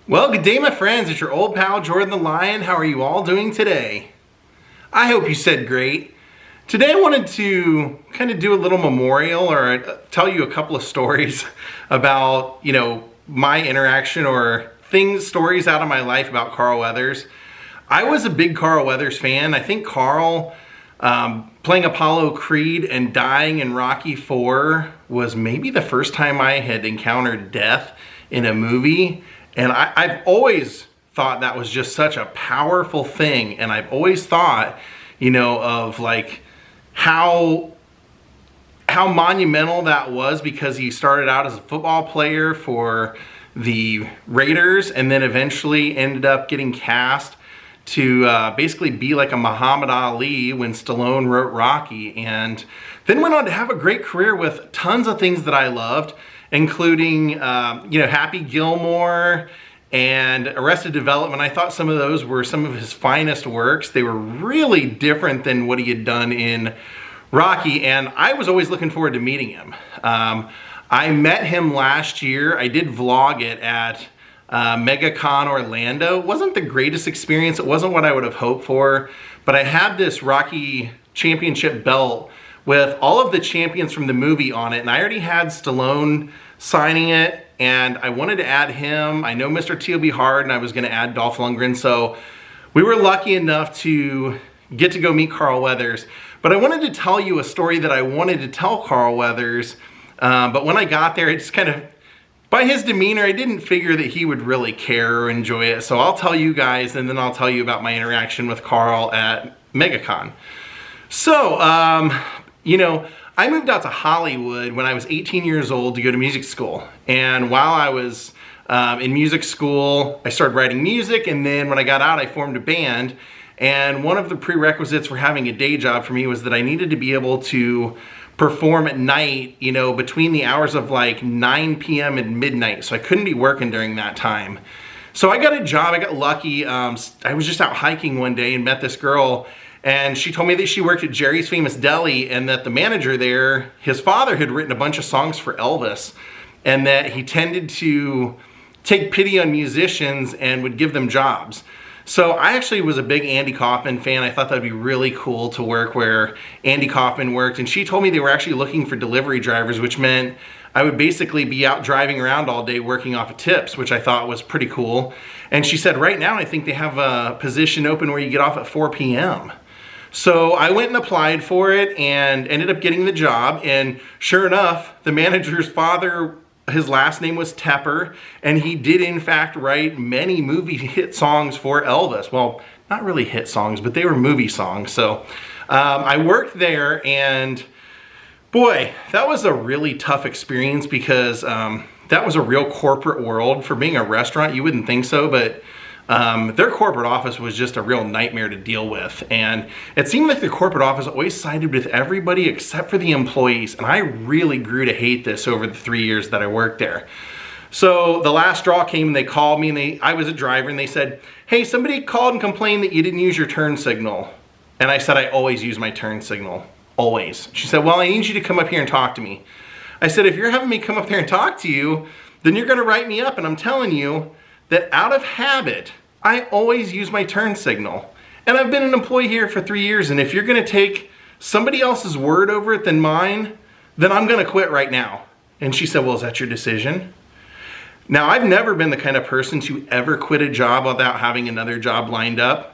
Well, good day, my friends. It's your old pal, Jordan the Lion. How are you all doing today? I hope you said great. Today I wanted to kind of do a little memorial or tell you a couple of stories about, my interaction or stories out of my life about Carl Weathers. I was a big Carl Weathers fan. I think Carl playing Apollo Creed and dying in Rocky IV was maybe the first time I had encountered death in a movie. And I've always thought that was just such a powerful thing. And I've always thought, of like how monumental that was, because he started out as a football player for the Raiders and then eventually ended up getting cast to basically be like a Muhammad Ali when Stallone wrote Rocky, and then went on to have a great career with tons of things that I loved, including Happy Gilmore and Arrested Development. I thought some of those were some of his finest works. They were really different than what he had done in Rocky, and I was always looking forward to meeting him. I met him last year. I did vlog it at MegaCon Orlando. It wasn't the greatest experience. It wasn't what I would have hoped for, but I had this Rocky Championship belt with all of the champions from the movie on it, and I already had Stallone signing it, and I wanted to add him. I know Mr. T will be hard, and I was gonna add Dolph Lundgren, so we were lucky enough to get to go meet Carl Weathers. But I wanted to tell you a story that I wanted to tell Carl Weathers, but when I got there, it just kind of, by his demeanor, I didn't figure that he would really care or enjoy it. So I'll tell you guys, and then I'll tell you about my interaction with Carl at MegaCon. So, I moved out to Hollywood when I was 18 years old to go to music school. And while I was in music school, I started writing music, and then when I got out, I formed a band. And one of the prerequisites for having a day job for me was that I needed to be able to perform at night, between the hours of like 9 p.m. and midnight. So I couldn't be working during that time. So I got a job, I got lucky. I was just out hiking one day and met this girl, and she told me that she worked at Jerry's Famous Deli, and that the manager there, his father had written a bunch of songs for Elvis, and that he tended to take pity on musicians and would give them jobs. So I actually was a big Andy Kaufman fan. I thought that'd be really cool to work where Andy Kaufman worked. And she told me they were actually looking for delivery drivers, which meant I would basically be out driving around all day working off of tips, which I thought was pretty cool. And she said, right now I think they have a position open where you get off at 4 p.m. So I went and applied for it and ended up getting the job. And sure enough, the manager's father, his last name was Tepper, and he did in fact write many movie hit songs for Elvis. Well, not really hit songs, but they were movie songs. So I worked there, and boy, that was a really tough experience, because that was a real corporate world. For being a restaurant, you wouldn't think so, but their corporate office was just a real nightmare to deal with. And it seemed like the corporate office always sided with everybody except for the employees. And I really grew to hate this over the 3 years that I worked there. So the last straw came, and they called me, and I was a driver, and they said, hey, somebody called and complained that you didn't use your turn signal. And I said, I always use my turn signal, always. She said, well, I need you to come up here and talk to me. I said, if you're having me come up there and talk to you, then you're gonna write me up, and I'm telling you that out of habit, I always use my turn signal. And I've been an employee here for 3 years, and if you're gonna take somebody else's word over it than mine, then I'm gonna quit right now. And she said, well, is that your decision? Now, I've never been the kind of person to ever quit a job without having another job lined up.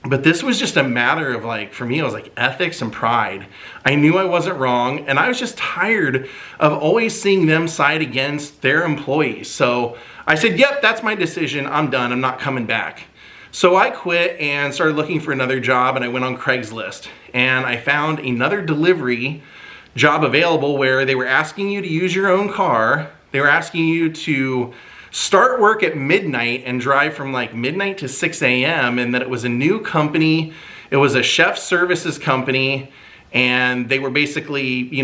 But this was just a matter of, like, for me, it was like ethics and pride. I knew I wasn't wrong, and I was just tired of always seeing them side against their employees. So I said, yep, that's my decision. I'm done. I'm not coming back. So I quit and started looking for another job, and I went on Craigslist. And I found another delivery job available where they were asking you to use your own car. They were asking you to start work at midnight and drive from like midnight to 6 a.m. and that it was a new company. It was a chef services company, and they were basically,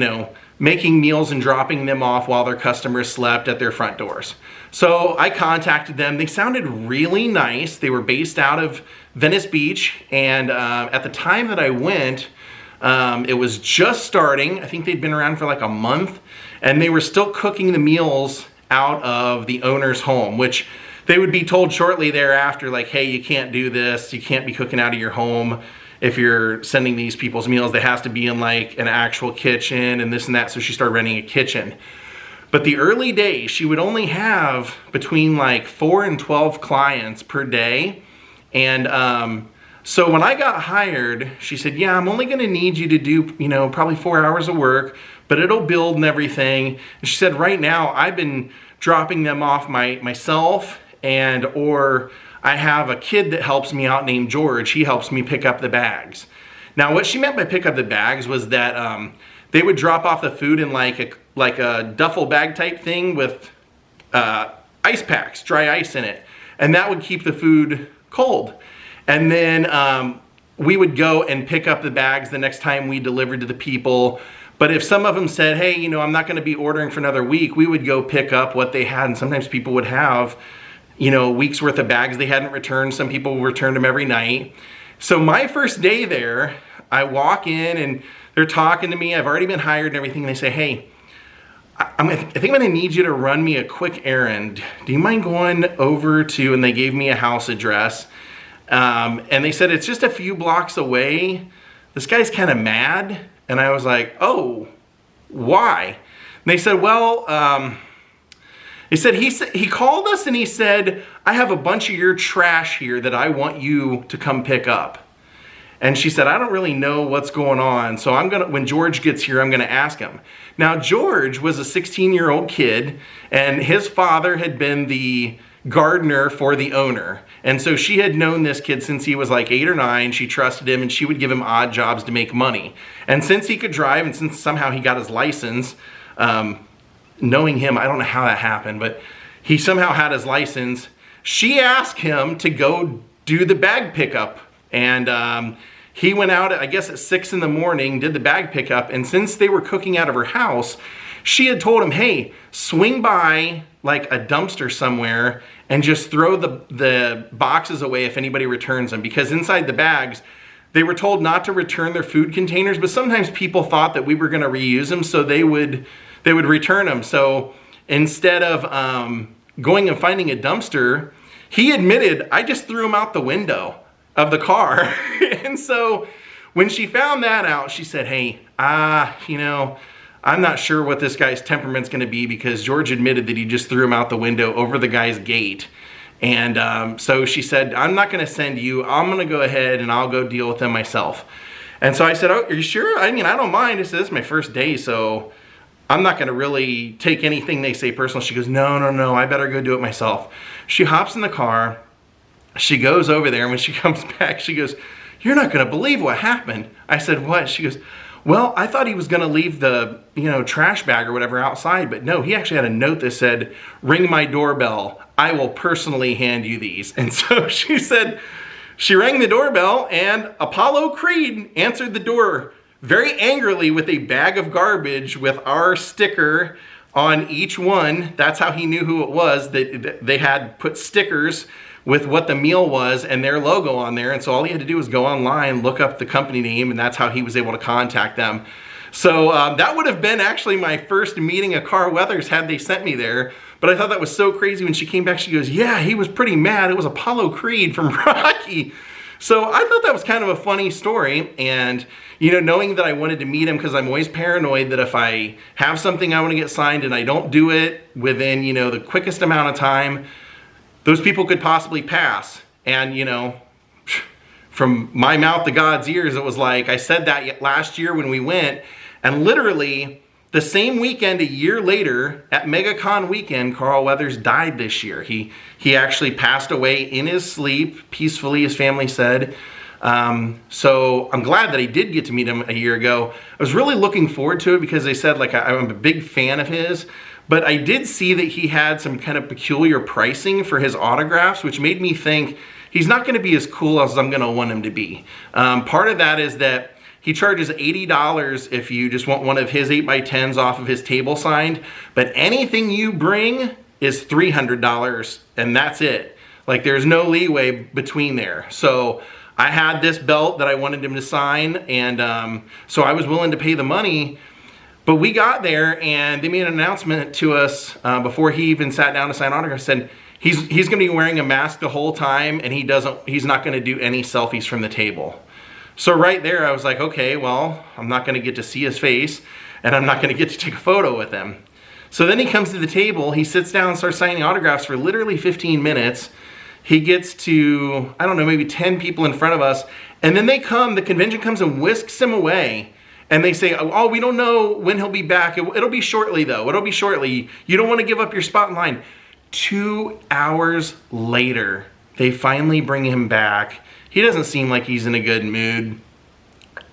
making meals and dropping them off while their customers slept at their front doors. So I contacted them. They sounded really nice. They were based out of Venice Beach, and at the time that I went, it was just starting. I think they'd been around for like a month, and they were still cooking the meals out of the owner's home, which they would be told shortly thereafter, like, hey, you can't do this. You can't be cooking out of your home if you're sending these people's meals. They has to be in like an actual kitchen and this and that. So she started renting a kitchen. But the early days, she would only have between like 4 and 12 clients per day. And so when I got hired, she said, yeah, I'm only gonna need you to do, you know, probably 4 hours of work, but it'll build and everything. And she said, right now, I've been dropping them off myself, and or I have a kid that helps me out named George. He helps me pick up the bags. Now, what she meant by pick up the bags was that they would drop off the food in like a duffel bag type thing with ice packs, dry ice in it. And that would keep the food cold. And then we would go and pick up the bags the next time we delivered to the people. But if some of them said, hey, you know, I'm not gonna be ordering for another week, we would go pick up what they had. And sometimes people would have, you know, a week's worth of bags they hadn't returned. Some people returned them every night. So my first day there, I walk in and they're talking to me. I've already been hired and everything. And they say, hey, I think I'm gonna need you to run me a quick errand. Do you mind going over to, and they gave me a house address. And they said, it's just a few blocks away. This guy's kind of mad. And I was like, oh, why? And they said, well, he called us and he said, I have a bunch of your trash here that I want you to come pick up. And she said, I don't really know what's going on. So when George gets here, I'm gonna ask him. Now, George was a 16-year-old kid, and his father had been the gardener for the owner. And so she had known this kid since he was like 8 or 9. She trusted him, and she would give him odd jobs to make money. And since he could drive, and since somehow he got his license, knowing him, I don't know how that happened, but he somehow had his license. She asked him to go do the bag pickup. And he went out, I guess at 6 in the morning, did the bag pickup. And since they were cooking out of her house, she had told him, hey, swing by like a dumpster somewhere and just throw the boxes away if anybody returns them. Because inside the bags, they were told not to return their food containers, but sometimes people thought that we were gonna reuse them, so they would return them. So instead of going and finding a dumpster, he admitted, I just threw them out the window of the car. And so when she found that out, she said, hey, you know, I'm not sure what this guy's temperament's gonna be, because George admitted that he just threw him out the window over the guy's gate. And so she said, I'm not gonna send you, I'm gonna go ahead and I'll go deal with them myself. And so I said, oh, are you sure? I mean, I don't mind. I said, this is my first day, so I'm not gonna really take anything they say personal. She goes, no, I better go do it myself. She hops in the car, she goes over there, and when she comes back, she goes, you're not gonna believe what happened. I said, what? She goes, well, I thought he was gonna leave the, you know, trash bag or whatever outside, but no, he actually had a note that said, ring my doorbell. I will personally hand you these. And so she said, she rang the doorbell, and Apollo Creed answered the door very angrily with a bag of garbage with our sticker on each one. That's how he knew who it was. They had put stickers with what the meal was and their logo on there. And so all he had to do was go online, look up the company name, and that's how he was able to contact them. So that would have been actually my first meeting of Carl Weathers had they sent me there. But I thought that was so crazy. When she came back, she goes, yeah, he was pretty mad. It was Apollo Creed from Rocky. So I thought that was kind of a funny story. And, you know, knowing that I wanted to meet him, because I'm always paranoid that if I have something I want to get signed and I don't do it within, you know, the quickest amount of time, those people could possibly pass. And, you know, from my mouth to God's ears, it was like, I said that last year when we went, and literally the same weekend, a year later, at MegaCon weekend, Carl Weathers died this year. He actually passed away in his sleep, peacefully, his family said. So I'm glad that I did get to meet him a year ago. I was really looking forward to it, because they said, like, I'm a big fan of his. But I did see that he had some kind of peculiar pricing for his autographs, which made me think he's not gonna be as cool as I'm gonna want him to be. Part of that is that he charges $80 if you just want one of his 8x10s off of his table signed, but anything you bring is $300, and that's it. Like, there's no leeway between there. So I had this belt that I wanted him to sign, and so I was willing to pay the money. But we got there, and they made an announcement to us before he even sat down to sign autographs, said, he's gonna be wearing a mask the whole time, and he's not gonna do any selfies from the table. So right there, I was like, okay, well, I'm not gonna get to see his face, and I'm not gonna get to take a photo with him. So then he comes to the table, he sits down and starts signing autographs for literally 15 minutes. He gets to, I don't know, maybe 10 people in front of us, and then the convention comes and whisks him away. And they say, oh, we don't know when he'll be back. It'll be shortly, though. It'll be shortly. You don't want to give up your spot in line. 2 hours later, they finally bring him back. He doesn't seem like he's in a good mood.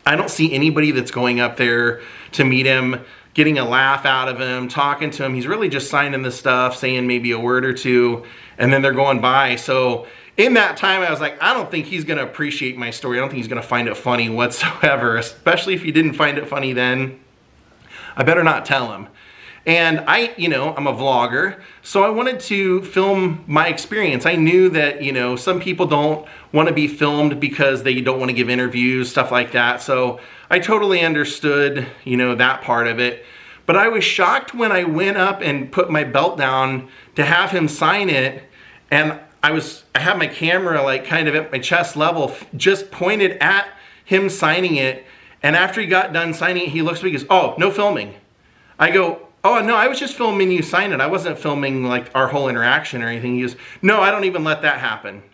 I don't see anybody that's going up there to meet him, getting a laugh out of him, talking to him. He's really just signing the stuff, saying maybe a word or two, and then they're going by. So in that time, I was like, I don't think he's gonna appreciate my story. I don't think he's gonna find it funny whatsoever, especially if he didn't find it funny then. I better not tell him. And I'm a vlogger, so I wanted to film my experience. I knew that, some people don't want to be filmed because they don't want to give interviews, stuff like that. So I totally understood, that part of it. But I was shocked when I went up and put my belt down to have him sign it, and I had my camera like kind of at my chest level, just pointed at him signing it. And after he got done signing it, he looks at me and goes, oh, no filming. I go, oh, no, I was just filming you sign it. I wasn't filming like our whole interaction or anything. He goes, no, I don't even let that happen.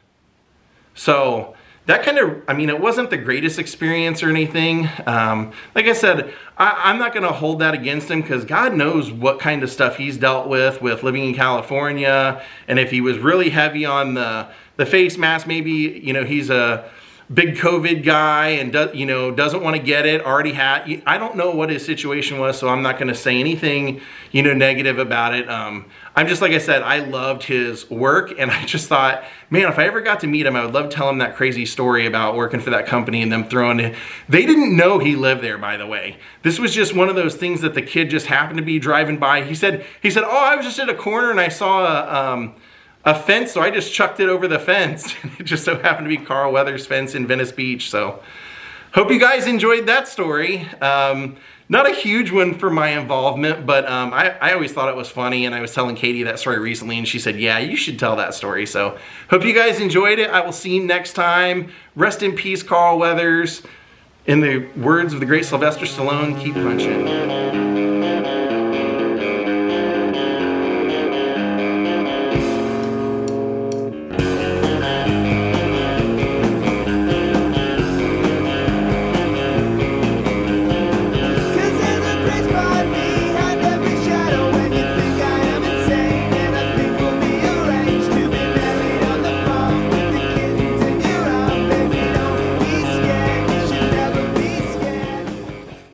So that kind of, it wasn't the greatest experience or anything. Like I said, I'm not gonna hold that against him, because God knows what kind of stuff he's dealt with living in California. And if he was really heavy on the face mask, maybe, he's a big COVID guy and doesn't want to get it, already had. I don't know what his situation was, so I'm not going to say anything, negative about it. I'm just, like I said, I loved his work, and I just thought, man, if I ever got to meet him, I would love to tell him that crazy story about working for that company and them throwing it. They didn't know he lived there, by the way. This was just one of those things that the kid just happened to be driving by. He said, oh, I was just at a corner and I saw a fence, so I just chucked it over the fence. It just so happened to be Carl Weathers' fence in Venice Beach. So hope you guys enjoyed that story. Not a huge one for my involvement, but I always thought it was funny, and I was telling Katie that story recently, and she said, yeah, you should tell that story. So hope you guys enjoyed it. I will see you next time. Rest in peace, Carl Weathers. In the words of the great Sylvester Stallone, keep punching.